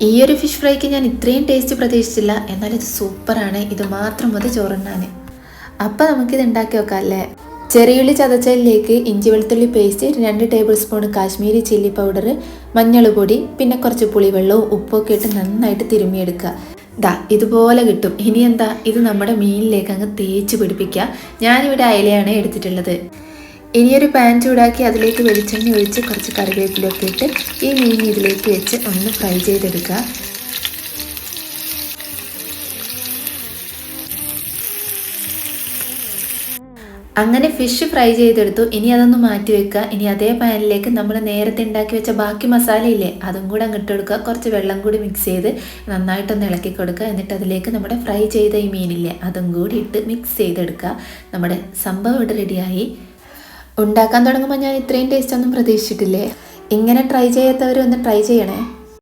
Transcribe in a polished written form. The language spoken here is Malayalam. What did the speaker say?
ഈ ഒരു ഫിഷ് ഫ്രൈക്ക് ഞാൻ ഇത്രയും ടേസ്റ്റ് പ്രതീക്ഷിച്ചില്ല. എന്നാൽ ഇത് സൂപ്പറാണ്. ഇത് മാത്രം മതി ചോറുണ്ണാൻ. അപ്പം നമുക്കിത് ഉണ്ടാക്കി വെക്കാം അല്ലേ. ചെറിയുള്ളി ചതച്ചതിലേക്ക് ഇഞ്ചി വെളുത്തുള്ളി paste, 2 table spoon Kashmiri chilli powder, മഞ്ഞൾ പൊടി, പിന്നെ കുറച്ച് പുളിവെള്ളവും ഉപ്പൊക്കെ ഇട്ട് നന്നായിട്ട് തിരുമ്മിയെടുക്കുക. ഇതുപോലെ കിട്ടും. ഇനി എന്താ, ഇത് നമ്മുടെ മീനിലേക്ക് അങ്ങ് തേച്ച് പിടിപ്പിക്കുക. ഞാനിവിടെ അയലയാണ് എടുത്തിട്ടുള്ളത്. ഇനിയൊരു പാൻ ചൂടാക്കി അതിലേക്ക് വെളിച്ചെണ്ണ ഒഴിച്ച് കുറച്ച് കറിവേപ്പിലൊക്കെ ഇട്ട് ഈ മീൻ ഇതിലേക്ക് വെച്ച് ഒന്ന് ഫ്രൈ ചെയ്തെടുക്കുക. അങ്ങനെ ഫിഷ് ഫ്രൈ ചെയ്തെടുത്തു. ഇനി അതൊന്ന് മാറ്റി വെക്കുക. ഇനി അതേ പാനിലേക്ക് നമ്മൾ നേരത്തെ ഉണ്ടാക്കി വെച്ച ബാക്കി മസാല ഇല്ലേ, അതും കൂടെ അങ്ങ് ഇട്ട് കൊടുക്കുക. കുറച്ച് വെള്ളം കൂടി മിക്സ് ചെയ്ത് നന്നായിട്ടൊന്ന് ഇളക്കി കൊടുക്കുക. എന്നിട്ട് അതിലേക്ക് നമ്മുടെ ഫ്രൈ ചെയ്ത ഈ മീനില്ലേ, അതും കൂടി ഇട്ട് മിക്സ് ചെയ്തെടുക്കുക. നമ്മുടെ സംഭവം ഇവിടെ റെഡിയായി. ഉണ്ടാക്കാൻ തുടങ്ങുമ്പോൾ ഞാൻ ഇത്രയും ടേസ്റ്റ് ഒന്നും പ്രതീക്ഷിച്ചിട്ടില്ലേ. ഇങ്ങനെ ട്രൈ ചെയ്യാത്തവർ ഒന്ന് ട്രൈ ചെയ്യണേ.